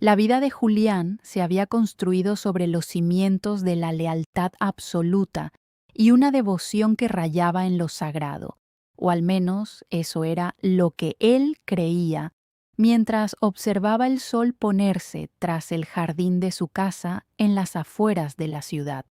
La vida de Julián se había construido sobre los cimientos de la lealtad absoluta y una devoción que rayaba en lo sagrado, o al menos eso era lo que él creía, mientras observaba el sol ponerse tras el jardín de su casa en las afueras de la ciudad.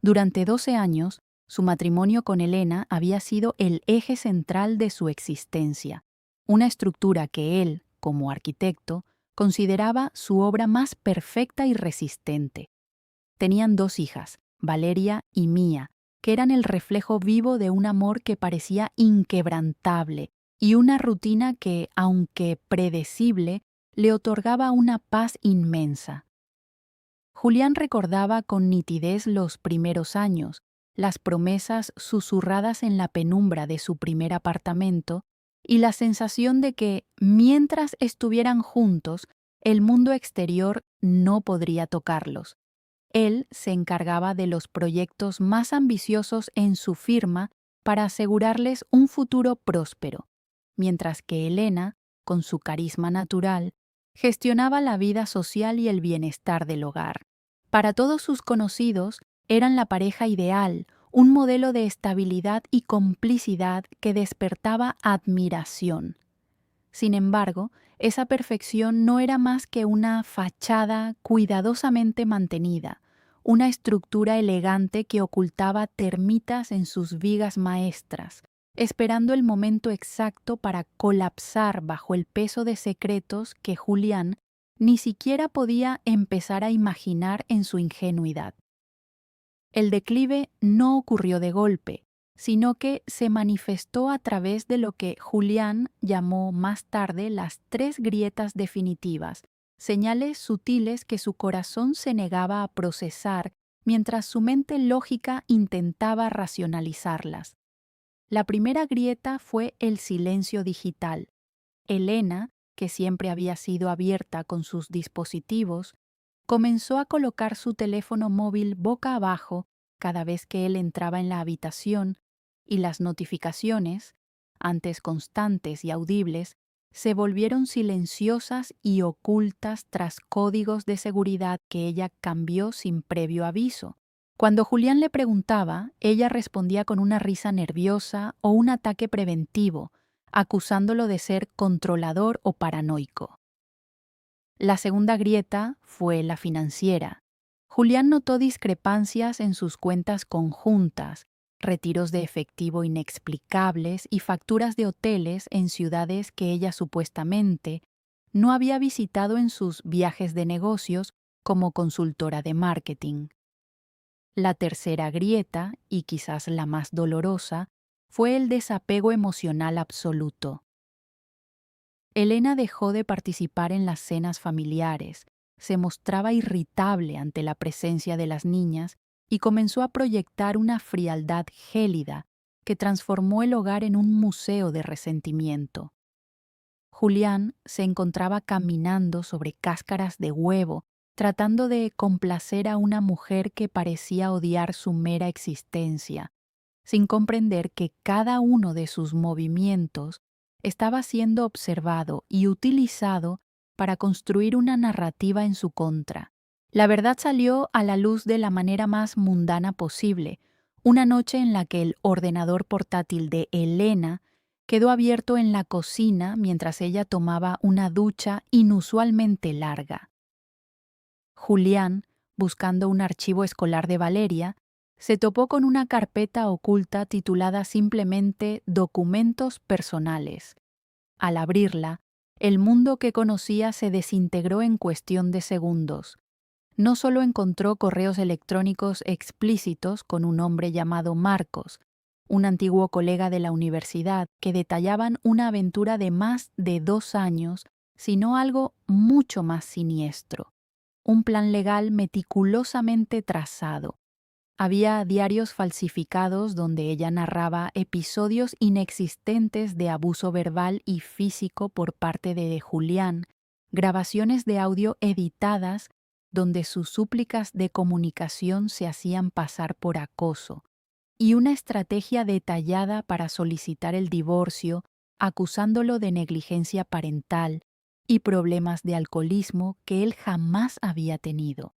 Durante 12 años, su matrimonio con Elena había sido el eje central de su existencia, una estructura que él, como arquitecto, consideraba su obra más perfecta y resistente. Tenían 2 hijas, Valeria y Mía, que eran el reflejo vivo de un amor que parecía inquebrantable y una rutina que, aunque predecible, le otorgaba una paz inmensa. Julián recordaba con nitidez los primeros años, las promesas susurradas en la penumbra de su primer apartamento y la sensación de que, mientras estuvieran juntos, el mundo exterior no podría tocarlos. Él se encargaba de los proyectos más ambiciosos en su firma para asegurarles un futuro próspero, mientras que Elena, con su carisma natural, gestionaba la vida social y el bienestar del hogar. Para todos sus conocidos, eran la pareja ideal, un modelo de estabilidad y complicidad que despertaba admiración. Sin embargo, esa perfección no era más que una fachada cuidadosamente mantenida, una estructura elegante que ocultaba termitas en sus vigas maestras, esperando el momento exacto para colapsar bajo el peso de secretos que Julián ni siquiera podía empezar a imaginar en su ingenuidad. El declive no ocurrió de golpe, sino que se manifestó a través de lo que Julián llamó más tarde las 3 grietas definitivas, señales sutiles que su corazón se negaba a procesar mientras su mente lógica intentaba racionalizarlas. La primera grieta fue el silencio digital. Elena, que siempre había sido abierta con sus dispositivos, comenzó a colocar su teléfono móvil boca abajo cada vez que él entraba en la habitación y las notificaciones, antes constantes y audibles, se volvieron silenciosas y ocultas tras códigos de seguridad que ella cambió sin previo aviso. Cuando Julián le preguntaba, ella respondía con una risa nerviosa o un ataque preventivo, acusándolo de ser controlador o paranoico. La segunda grieta fue la financiera. Julián notó discrepancias en sus cuentas conjuntas, retiros de efectivo inexplicables y facturas de hoteles en ciudades que ella supuestamente no había visitado en sus viajes de negocios como consultora de marketing. La tercera grieta, y quizás la más dolorosa, fue el desapego emocional absoluto. Elena dejó de participar en las cenas familiares, se mostraba irritable ante la presencia de las niñas y comenzó a proyectar una frialdad gélida que transformó el hogar en un museo de resentimiento. Julián se encontraba caminando sobre cáscaras de huevo, tratando de complacer a una mujer que parecía odiar su mera existencia, sin comprender que cada uno de sus movimientos estaba siendo observado y utilizado para construir una narrativa en su contra. La verdad salió a la luz de la manera más mundana posible, una noche en la que el ordenador portátil de Elena quedó abierto en la cocina mientras ella tomaba una ducha inusualmente larga. Julián, buscando un archivo escolar de Valeria, se topó con una carpeta oculta titulada simplemente Documentos personales. Al abrirla, el mundo que conocía se desintegró en cuestión de segundos. No solo encontró correos electrónicos explícitos con un hombre llamado Marcos, un antiguo colega de la universidad, que detallaban una aventura de más de 2 años, sino algo mucho más siniestro. Un plan legal meticulosamente trazado. Había diarios falsificados donde ella narraba episodios inexistentes de abuso verbal y físico por parte de Julián, grabaciones de audio editadas donde sus súplicas de comunicación se hacían pasar por acoso, y una estrategia detallada para solicitar el divorcio, acusándolo de negligencia parental, y problemas de alcoholismo que él jamás había tenido.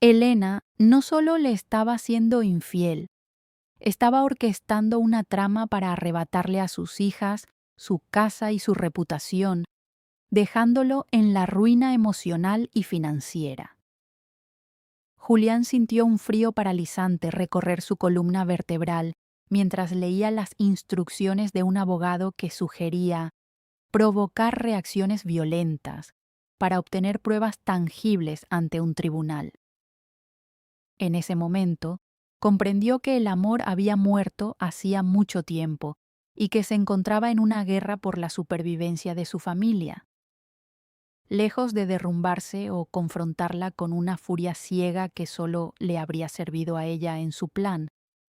Elena no solo le estaba siendo infiel, estaba orquestando una trama para arrebatarle a sus hijas, su casa y su reputación, dejándolo en la ruina emocional y financiera. Julián sintió un frío paralizante recorrer su columna vertebral mientras leía las instrucciones de un abogado que sugería provocar reacciones violentas para obtener pruebas tangibles ante un tribunal. En ese momento, comprendió que el amor había muerto hacía mucho tiempo y que se encontraba en una guerra por la supervivencia de su familia. Lejos de derrumbarse o confrontarla con una furia ciega que solo le habría servido a ella en su plan,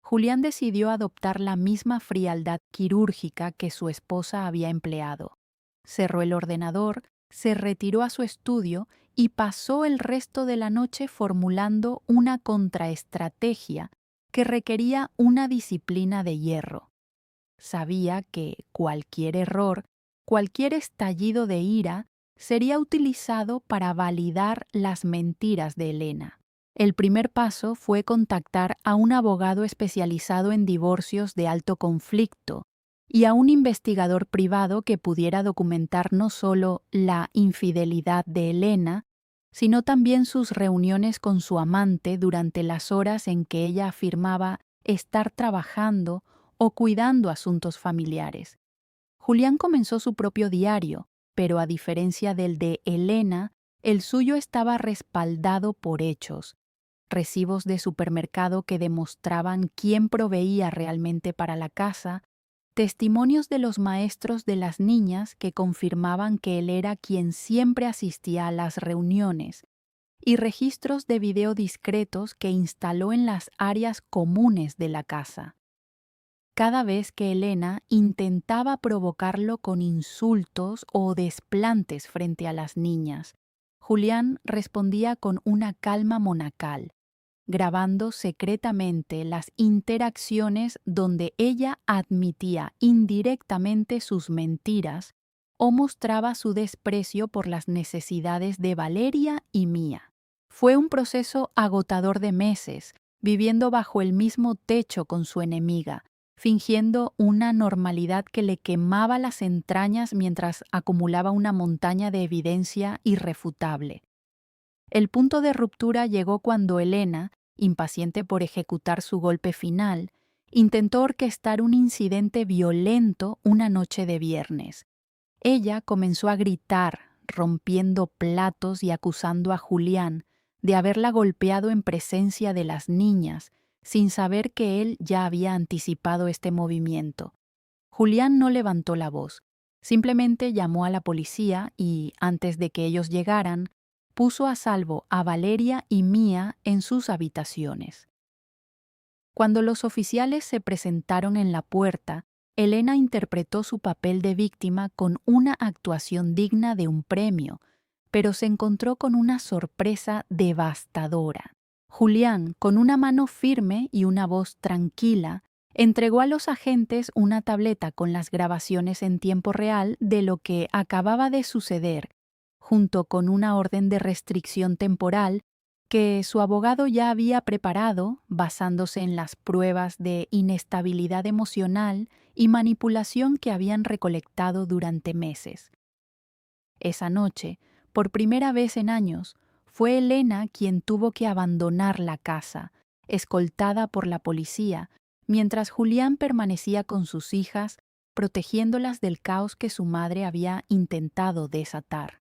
Julián decidió adoptar la misma frialdad quirúrgica que su esposa había empleado. Cerró el ordenador, se retiró a su estudio y pasó el resto de la noche formulando una contraestrategia que requería una disciplina de hierro. Sabía que cualquier error, cualquier estallido de ira, sería utilizado para validar las mentiras de Elena. El primer paso fue contactar a un abogado especializado en divorcios de alto conflicto y a un investigador privado que pudiera documentar no solo la infidelidad de Elena, sino también sus reuniones con su amante durante las horas en que ella afirmaba estar trabajando o cuidando asuntos familiares. Julián comenzó su propio diario, pero a diferencia del de Elena, el suyo estaba respaldado por hechos, recibos de supermercado que demostraban quién proveía realmente para la casa, testimonios de los maestros de las niñas que confirmaban que él era quien siempre asistía a las reuniones, y registros de video discretos que instaló en las áreas comunes de la casa. Cada vez que Elena intentaba provocarlo con insultos o desplantes frente a las niñas, Julián respondía con una calma monacal, grabando secretamente las interacciones donde ella admitía indirectamente sus mentiras o mostraba su desprecio por las necesidades de Valeria y Mía. Fue un proceso agotador de meses, viviendo bajo el mismo techo con su enemiga, fingiendo una normalidad que le quemaba las entrañas mientras acumulaba una montaña de evidencia irrefutable. El punto de ruptura llegó cuando Elena, impaciente por ejecutar su golpe final, intentó orquestar un incidente violento una noche de viernes. Ella comenzó a gritar, rompiendo platos y acusando a Julián de haberla golpeado en presencia de las niñas, sin saber que él ya había anticipado este movimiento. Julián no levantó la voz, simplemente llamó a la policía y, antes de que ellos llegaran, puso a salvo a Valeria y Mía en sus habitaciones. Cuando los oficiales se presentaron en la puerta, Elena interpretó su papel de víctima con una actuación digna de un premio, pero se encontró con una sorpresa devastadora. Julián, con una mano firme y una voz tranquila, entregó a los agentes una tableta con las grabaciones en tiempo real de lo que acababa de suceder, junto con una orden de restricción temporal que su abogado ya había preparado basándose en las pruebas de inestabilidad emocional y manipulación que habían recolectado durante meses. Esa noche, por primera vez en años, fue Elena quien tuvo que abandonar la casa, escoltada por la policía, mientras Julián permanecía con sus hijas, protegiéndolas del caos que su madre había intentado desatar.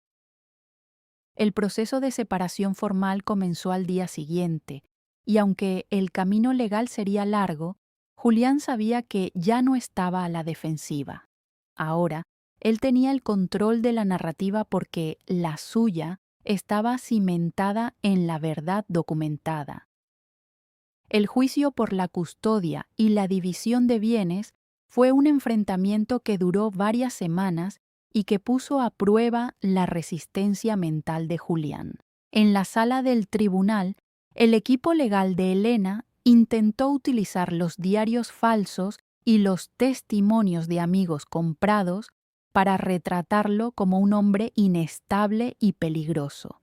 El proceso de separación formal comenzó al día siguiente, y aunque el camino legal sería largo, Julián sabía que ya no estaba a la defensiva. Ahora, él tenía el control de la narrativa porque la suya estaba cimentada en la verdad documentada. El juicio por la custodia y la división de bienes fue un enfrentamiento que duró varias semanas y que puso a prueba la resistencia mental de Julián. En la sala del tribunal, el equipo legal de Elena intentó utilizar los diarios falsos y los testimonios de amigos comprados para retratarlo como un hombre inestable y peligroso.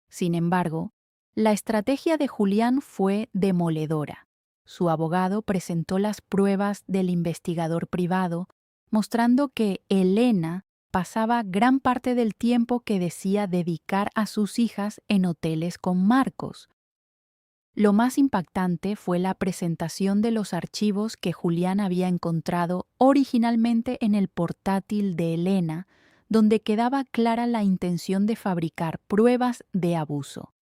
Sin embargo, la estrategia de Julián fue demoledora. Su abogado presentó las pruebas del investigador privado, mostrando que Elena pasaba gran parte del tiempo que decía dedicar a sus hijas en hoteles con Marcos. Lo más impactante fue la presentación de los archivos que Julián había encontrado originalmente en el portátil de Elena, donde quedaba clara la intención de fabricar pruebas de abuso.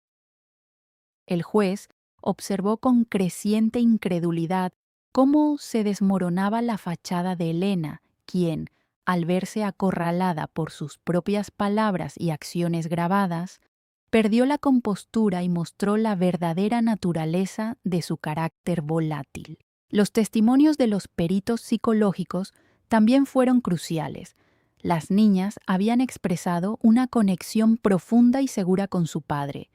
El juez observó con creciente incredulidad cómo se desmoronaba la fachada de Elena, quien, al verse acorralada por sus propias palabras y acciones grabadas, perdió la compostura y mostró la verdadera naturaleza de su carácter volátil. Los testimonios de los peritos psicológicos también fueron cruciales. Las niñas habían expresado una conexión profunda y segura con su padre,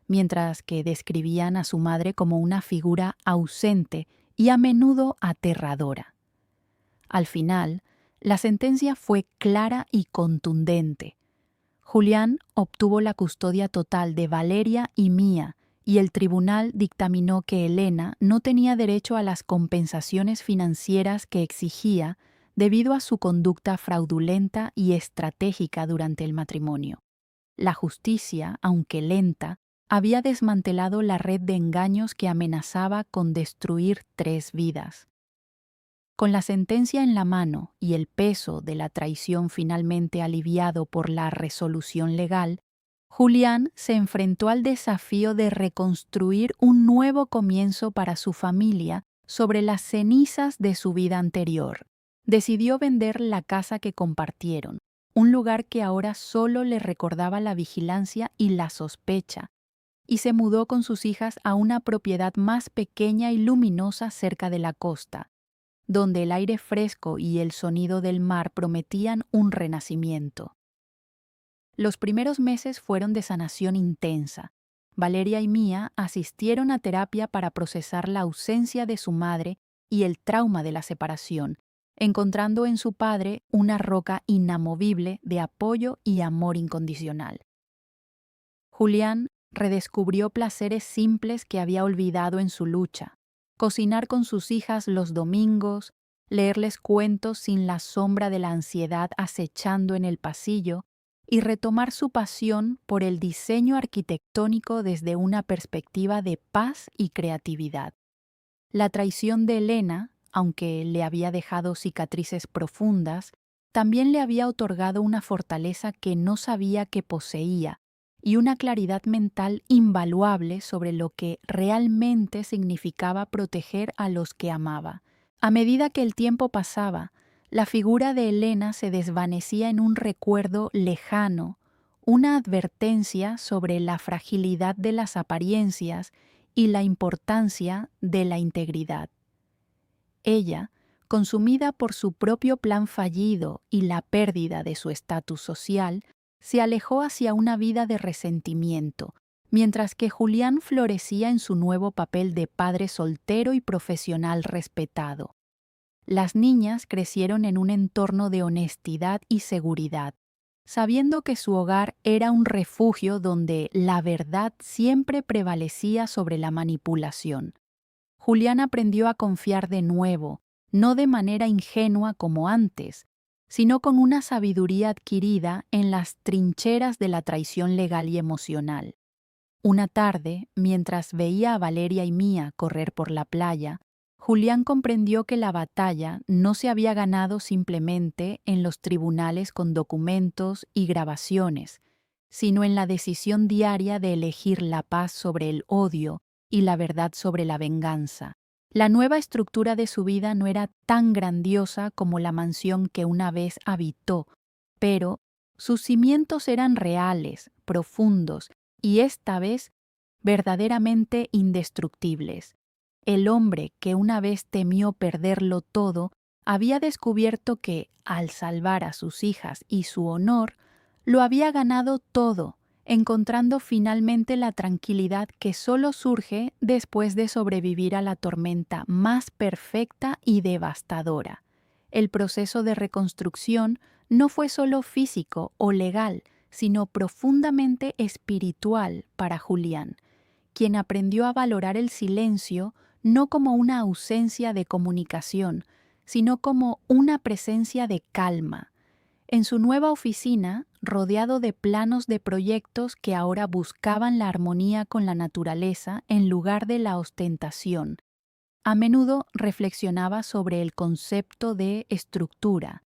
mientras que describían a su madre como una figura ausente y a menudo aterradora. Al final, la sentencia fue clara y contundente. Julián obtuvo la custodia total de Valeria y Mía, y el tribunal dictaminó que Elena no tenía derecho a las compensaciones financieras que exigía debido a su conducta fraudulenta y estratégica durante el matrimonio. La justicia, aunque lenta, había desmantelado la red de engaños que amenazaba con destruir 3 vidas. Con la sentencia en la mano y el peso de la traición finalmente aliviado por la resolución legal, Julián se enfrentó al desafío de reconstruir un nuevo comienzo para su familia sobre las cenizas de su vida anterior. Decidió vender la casa que compartieron, un lugar que ahora solo le recordaba la vigilancia y la sospecha, y se mudó con sus hijas a una propiedad más pequeña y luminosa cerca de la costa, donde el aire fresco y el sonido del mar prometían un renacimiento. Los primeros meses fueron de sanación intensa. Valeria y Mía asistieron a terapia para procesar la ausencia de su madre y el trauma de la separación, encontrando en su padre una roca inamovible de apoyo y amor incondicional. Julián redescubrió placeres simples que había olvidado en su lucha: cocinar con sus hijas los domingos, leerles cuentos sin la sombra de la ansiedad acechando en el pasillo, y retomar su pasión por el diseño arquitectónico desde una perspectiva de paz y creatividad. La traición de Elena, aunque le había dejado cicatrices profundas, también le había otorgado una fortaleza que no sabía que poseía y una claridad mental invaluable sobre lo que realmente significaba proteger a los que amaba. A medida que el tiempo pasaba, la figura de Elena se desvanecía en un recuerdo lejano, una advertencia sobre la fragilidad de las apariencias y la importancia de la integridad. Ella, consumida por su propio plan fallido y la pérdida de su estatus social, se alejó hacia una vida de resentimiento, mientras que Julián florecía en su nuevo papel de padre soltero y profesional respetado. Las niñas crecieron en un entorno de honestidad y seguridad, sabiendo que su hogar era un refugio donde la verdad siempre prevalecía sobre la manipulación. Julián aprendió a confiar de nuevo, no de manera ingenua como antes, sino con una sabiduría adquirida en las trincheras de la traición legal y emocional. Una tarde, mientras veía a Valeria y Mía correr por la playa, Julián comprendió que la batalla no se había ganado simplemente en los tribunales con documentos y grabaciones, sino en la decisión diaria de elegir la paz sobre el odio y la verdad sobre la venganza. La nueva estructura de su vida no era tan grandiosa como la mansión que una vez habitó, pero sus cimientos eran reales, profundos y esta vez verdaderamente indestructibles. El hombre que una vez temió perderlo todo había descubierto que, al salvar a sus hijas y su honor, lo había ganado todo, encontrando finalmente la tranquilidad que solo surge después de sobrevivir a la tormenta más perfecta y devastadora, El proceso de reconstrucción no fue solo físico o legal, sino profundamente espiritual para Julián, quien aprendió a valorar el silencio no como una ausencia de comunicación, sino como una presencia de calma. En su nueva oficina, rodeado de planos de proyectos que ahora buscaban la armonía con la naturaleza en lugar de la ostentación, a menudo reflexionaba sobre el concepto de estructura.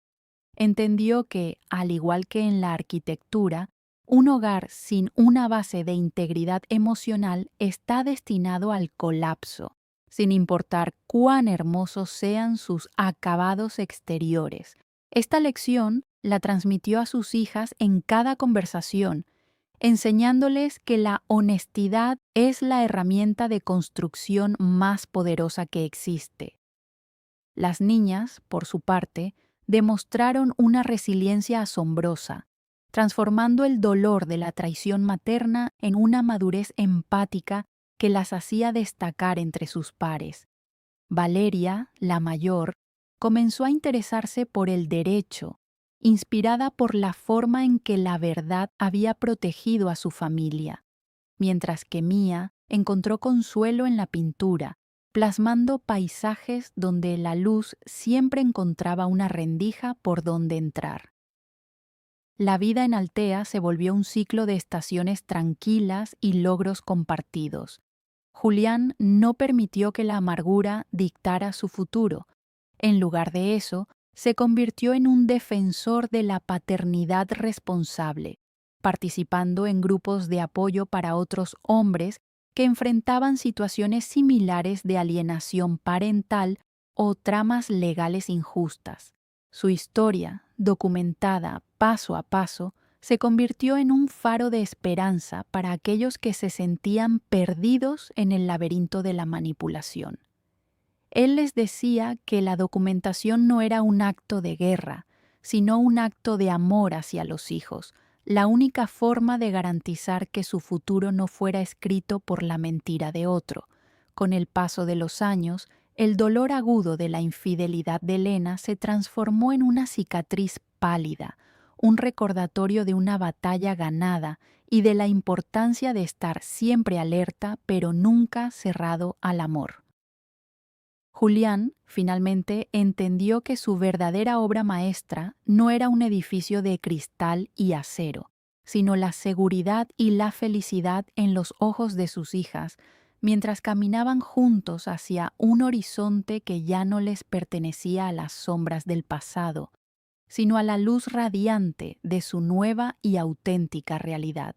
Entendió que, al igual que en la arquitectura, un hogar sin una base de integridad emocional está destinado al colapso, sin importar cuán hermosos sean sus acabados exteriores. Esta lección la transmitió a sus hijas en cada conversación, enseñándoles que la honestidad es la herramienta de construcción más poderosa que existe. Las niñas, por su parte, demostraron una resiliencia asombrosa, transformando el dolor de la traición materna en una madurez empática que las hacía destacar entre sus pares. Valeria, la mayor, comenzó a interesarse por el derecho, inspirada por la forma en que la verdad había protegido a su familia, mientras que Mía encontró consuelo en la pintura, plasmando paisajes donde la luz siempre encontraba una rendija por donde entrar. La vida en Altea se volvió un ciclo de estaciones tranquilas y logros compartidos. Julián no permitió que la amargura dictara su futuro. En lugar de eso, se convirtió en un defensor de la paternidad responsable, participando en grupos de apoyo para otros hombres que enfrentaban situaciones similares de alienación parental o tramas legales injustas. Su historia, documentada paso a paso, se convirtió en un faro de esperanza para aquellos que se sentían perdidos en el laberinto de la manipulación. Él les decía que la documentación no era un acto de guerra, sino un acto de amor hacia los hijos, la única forma de garantizar que su futuro no fuera escrito por la mentira de otro. Con el paso de los años, el dolor agudo de la infidelidad de Elena se transformó en una cicatriz pálida, un recordatorio de una batalla ganada y de la importancia de estar siempre alerta pero nunca cerrado al amor. Julián finalmente entendió que su verdadera obra maestra no era un edificio de cristal y acero, sino la seguridad y la felicidad en los ojos de sus hijas, mientras caminaban juntos hacia un horizonte que ya no les pertenecía a las sombras del pasado, sino a la luz radiante de su nueva y auténtica realidad.